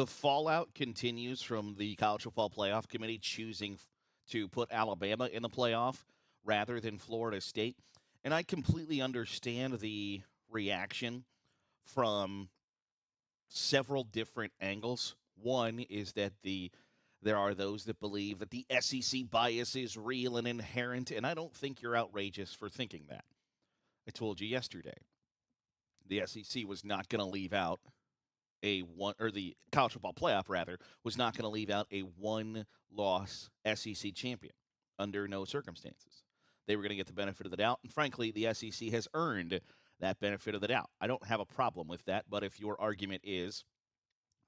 The fallout continues from the College Football Playoff Committee choosing to put Alabama in the playoff rather than Florida State. And I completely understand the reaction from several different angles. One is that there are those that believe that the SEC bias is real and inherent, and I don't think you're outrageous for thinking that. I told you yesterday the SEC was not going to leave out a one, or the college football playoff rather was not going to leave out a one-loss SEC champion under no circumstances. They were going to get the benefit of the doubt, and frankly, the SEC has earned that benefit of the doubt. I don't have a problem with that, but if your argument is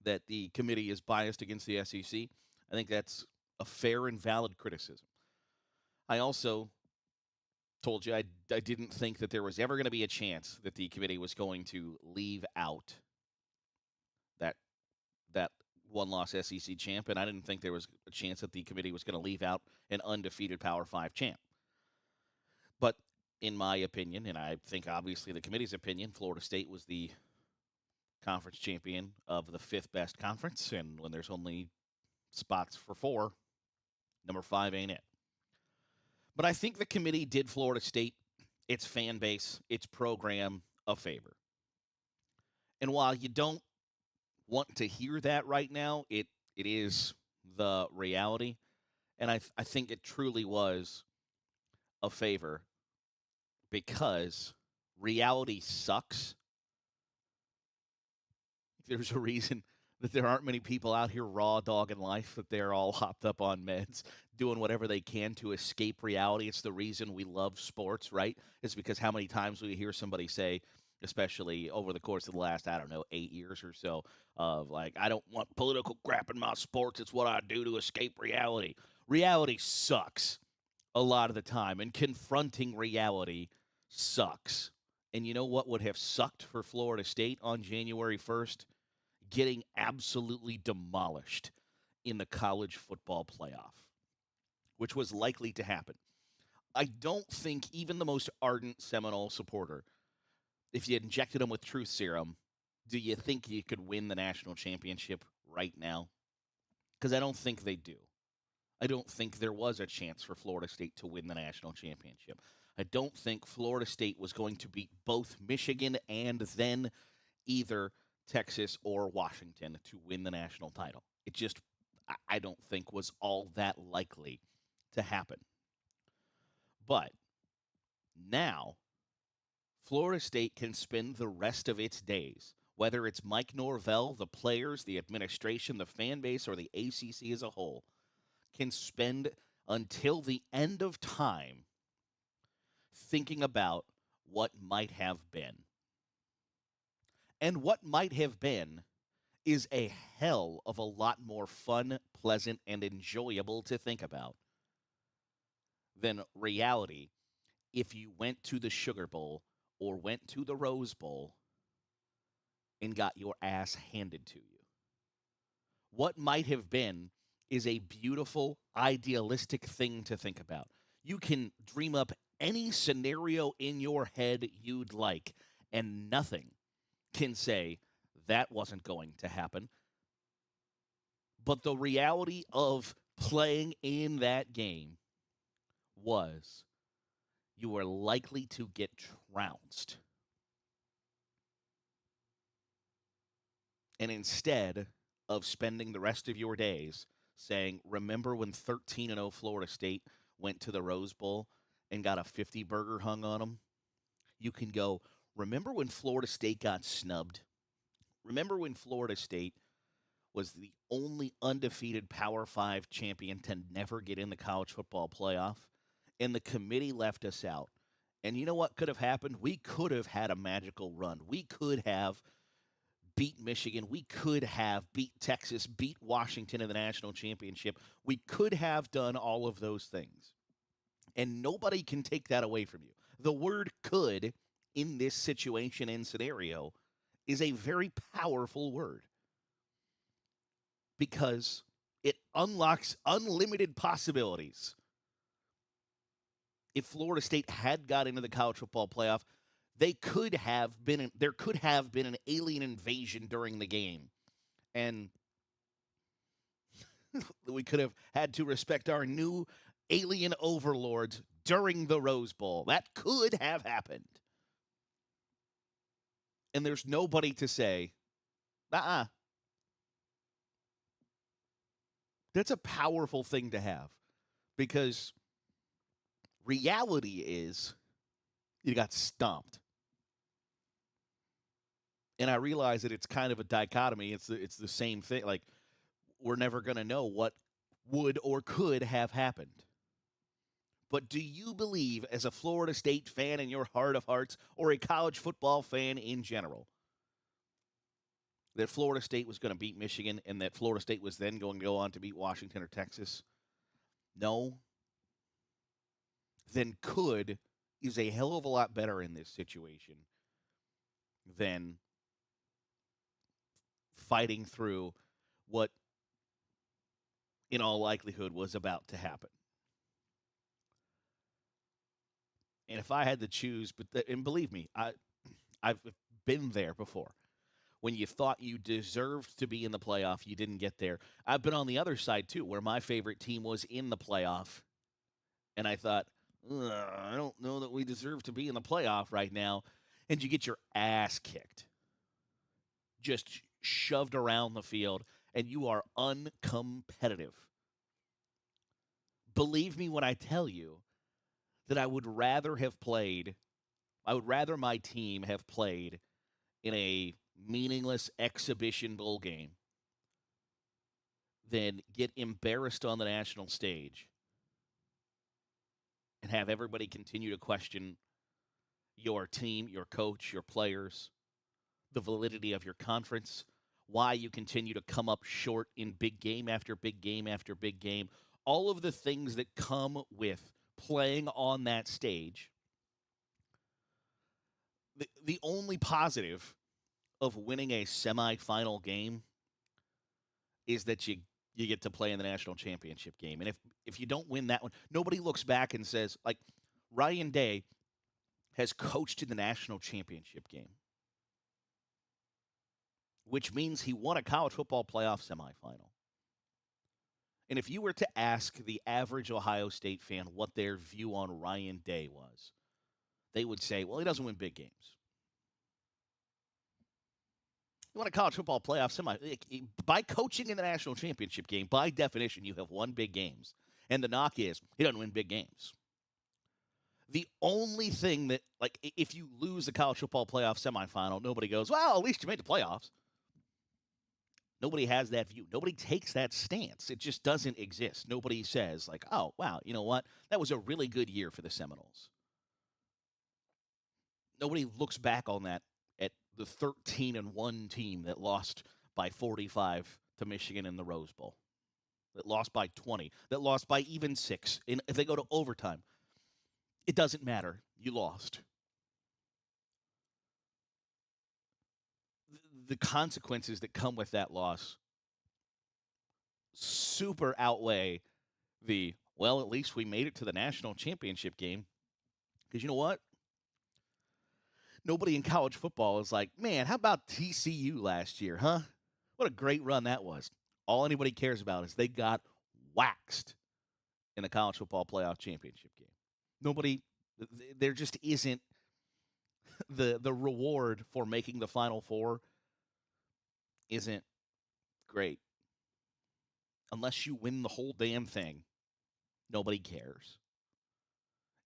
that the committee is biased against the SEC, I think that's a fair and valid criticism. I also told you I didn't think that there was ever going to be a chance that the committee was going to leave out that one-loss SEC champ, and I didn't think there was a chance that the committee was going to leave out an undefeated Power 5 champ. But in my opinion, and I think obviously the committee's opinion, Florida State was the conference champion of the fifth best conference, and when there's only spots for 4, number 5 ain't it. But I think the committee did Florida State, its fan base, its program, a favor. And while you don't want to hear that right now, it is the reality. And I think it truly was a favor because reality sucks. There's a reason that there aren't many people out here raw dogging life, that they're all hopped up on meds, doing whatever they can to escape reality. It's the reason we love sports, right? It's because how many times we hear somebody say, especially over the course of the last, 8 years or so, of like, I don't want political crap in my sports. It's what I do to escape reality. Reality sucks a lot of the time, and confronting reality sucks. And you know what would have sucked for Florida State on January 1st? Getting absolutely demolished in the college football playoff, which was likely to happen. I don't think even the most ardent Seminole supporter, if you injected them with truth serum, do you think you could win the national championship right now? Because I don't think they do. I don't think there was a chance for Florida State to win the national championship. I don't think Florida State was going to beat both Michigan and then either Texas or Washington to win the national title. It just, I don't think, was all that likely to happen. But now, Florida State can spend the rest of its days, whether it's Mike Norvell, the players, the administration, the fan base, or the ACC as a whole, can spend until the end of time thinking about what might have been. And what might have been is a hell of a lot more fun, pleasant, and enjoyable to think about than reality if you went to the Sugar Bowl or went to the Rose Bowl and got your ass handed to you. What might have been is a beautiful, idealistic thing to think about. You can dream up any scenario in your head you'd like, and nothing can say that wasn't going to happen. But the reality of playing in that game was you were likely to get trounced. And instead of spending the rest of your days saying, remember when 13-0 Florida State went to the Rose Bowl and got a 50 burger hung on them? You can go, remember when Florida State got snubbed? Remember when Florida State was the only undefeated Power 5 champion to never get in the college football playoff? And the committee left us out. And you know what could have happened? We could have had a magical run. We could have beat Michigan. We could have beat Texas, beat Washington in the national championship. We could have done all of those things. And nobody can take that away from you. The word could in this situation and scenario is a very powerful word because it unlocks unlimited possibilities. If Florida State had got into the college football playoff, there could have been an alien invasion during the game, and We could have had to respect our new alien overlords during the Rose Bowl. That could have happened. And there's nobody to say, uh-uh. That's a powerful thing to have because reality is you got stomped. And I realize that it's kind of a dichotomy. It's the same thing. Like, we're never going to know what would or could have happened. But do you believe, as a Florida State fan in your heart of hearts, or a college football fan in general, that Florida State was going to beat Michigan and that Florida State was then going to go on to beat Washington or Texas? No. Then could is a hell of a lot better in this situation than fighting through what, in all likelihood, was about to happen. And if I had to choose, and believe me, I've been there before. When you thought you deserved to be in the playoff, you didn't get there. I've been on the other side, too, where my favorite team was in the playoff. And I thought, I don't know that we deserve to be in the playoff right now. And you get your ass kicked. Just shoved around the field, and you are uncompetitive. Believe me when I tell you that I would rather my team have played in a meaningless exhibition bowl game than get embarrassed on the national stage and have everybody continue to question your team, your coach, your players, the validity of your conference, why you continue to come up short in big game after big game after big game, all of the things that come with playing on that stage. The only positive of winning a semifinal game is that you get to play in the national championship game. And if you don't win that one, nobody looks back and says, like, Ryan Day has coached in the national championship game, which means he won a college football playoff semifinal. And if you were to ask the average Ohio State fan what their view on Ryan Day was, they would say, well, he doesn't win big games. You won a college football playoff semi. By coaching in the national championship game, by definition, you have won big games. And the knock is, he doesn't win big games. The only thing that, like, if you lose the college football playoff semifinal, nobody goes, well, at least you made the playoffs. Nobody has that view. Nobody takes that stance. It just doesn't exist. Nobody says, like, oh, wow, you know what? That was a really good year for the Seminoles. Nobody looks back on that at the 13-1 team that lost by 45 to Michigan in the Rose Bowl, that lost by 20, that lost by even 6. And if they go to overtime, it doesn't matter. You lost. The consequences that come with that loss super outweigh the, well, at least we made it to the national championship game. Because you know what? Nobody in college football is like, man, how about TCU last year, huh? What a great run that was. All anybody cares about is they got waxed in the college football playoff championship game. Nobody, there just isn't the reward for making the Final Four isn't great. Unless you win the whole damn thing, nobody cares.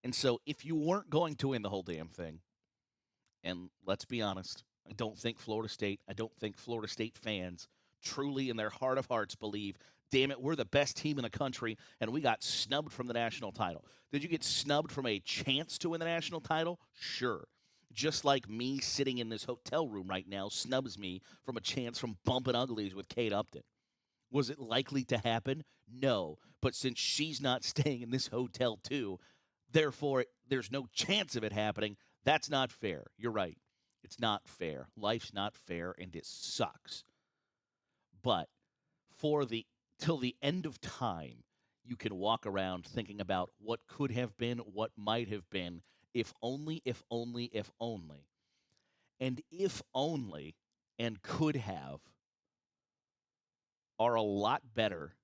And so if you weren't going to win the whole damn thing, and let's be honest, I don't think Florida State fans truly in their heart of hearts believe, damn it, we're the best team in the country, and we got snubbed from the national title. Did you get snubbed from a chance to win the national title? Sure. Just like me sitting in this hotel room right now snubs me from a chance from bumping uglies with Kate Upton. Was it likely to happen? No. But since she's not staying in this hotel too, therefore there's no chance of it happening. That's not fair. You're right. It's not fair. Life's not fair, and it sucks. But till the end of time, you can walk around thinking about what could have been, what might have been, if only, if only, if only. And if only and could have are a lot better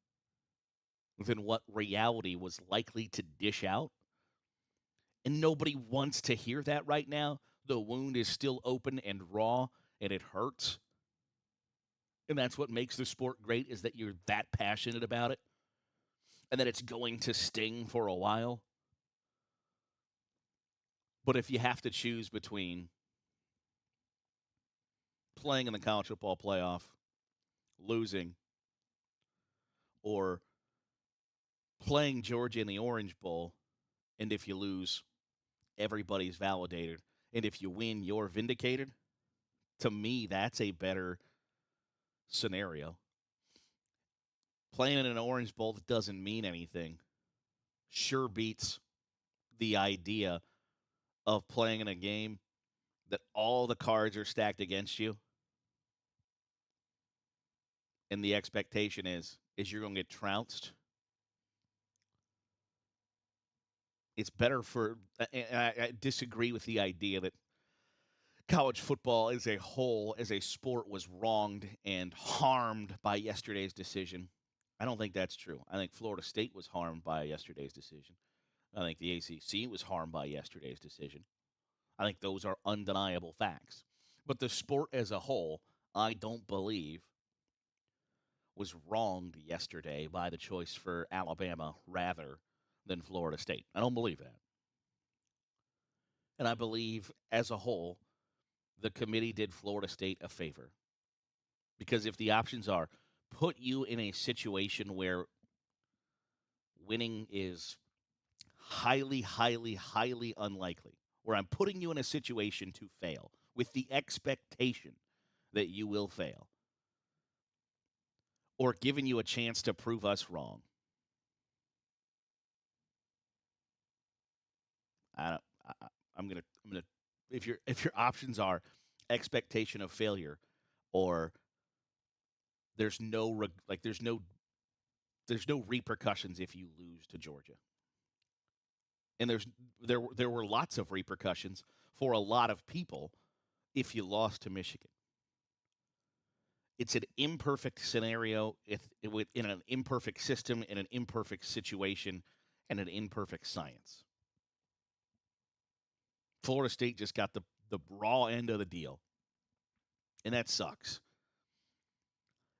than what reality was likely to dish out. And nobody wants to hear that right now. The wound is still open and raw, and it hurts. And that's what makes the sport great, is that you're that passionate about it and that it's going to sting for a while. But if you have to choose between playing in the college football playoff, losing, or playing Georgia in the Orange Bowl, and if you lose, everybody's validated, and if you win, you're vindicated, to me, that's a better scenario. Playing in an Orange Bowl that doesn't mean anything sure beats the idea of playing in a game that all the cards are stacked against you, and the expectation is you're going to get trounced. It's better for, and I disagree with the idea that college football as a whole, as a sport, was wronged and harmed by yesterday's decision. I don't think that's true. I think Florida State was harmed by yesterday's decision. I think the ACC was harmed by yesterday's decision. I think those are undeniable facts. But the sport as a whole, I don't believe, was wronged yesterday by the choice for Alabama rather than Florida State. I don't believe that. And I believe, as a whole, the committee did Florida State a favor. Because if the options are put you in a situation where winning is highly, highly, highly unlikely, where I'm putting you in a situation to fail with the expectation that you will fail, or giving you a chance to prove us wrong, I'm gonna if your options are expectation of failure, or there's no there's no repercussions if you lose to Georgia, and there were lots of repercussions for a lot of people if you lost to Michigan. It's an imperfect scenario in an imperfect system, in an imperfect situation, and an imperfect science. Florida State just got the raw end of the deal, and that sucks.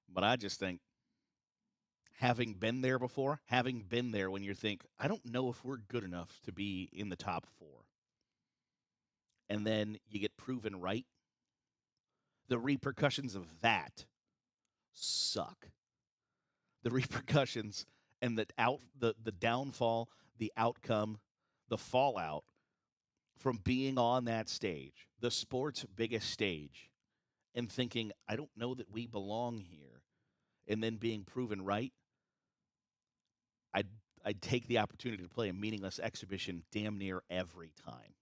But I just think, having been there before, having been there when you think, I don't know if we're good enough to be in the top four, and then you get proven right, the repercussions of that suck. The repercussions and the downfall, the outcome, the fallout from being on that stage, the sport's biggest stage, and thinking, I don't know that we belong here, and then being proven right, I'd, I'd take the opportunity to play a meaningless exhibition damn near every time.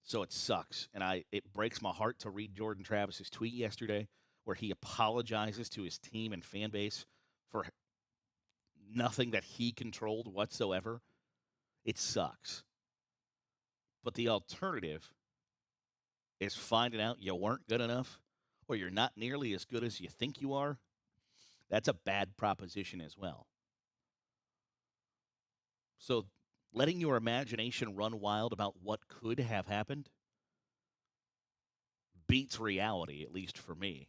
So it sucks, and it breaks my heart to read Jordan Travis's tweet yesterday where he apologizes to his team and fan base for nothing that he controlled whatsoever. It sucks. But the alternative is finding out you weren't good enough, or you're not nearly as good as you think you are. That's a bad proposition as well. So letting your imagination run wild about what could have happened beats reality, at least for me.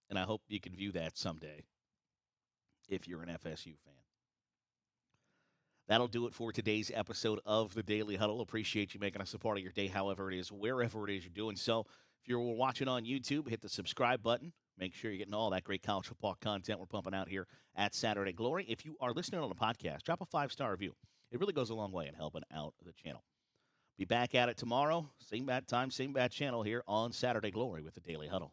And I hope you can view that someday if you're an FSU fan. That'll do it for today's episode of the Daily Huddle. Appreciate you making us a part of your day, however it is, wherever it is you're doing so. If you're watching on YouTube, hit the subscribe button. Make sure you're getting all that great college football content we're pumping out here at Saturday Glory. If you are listening on the podcast, drop a 5-star review. It really goes a long way in helping out the channel. Be back at it tomorrow. Same bad time, same bad channel here on Saturday Glory with the Daily Huddle.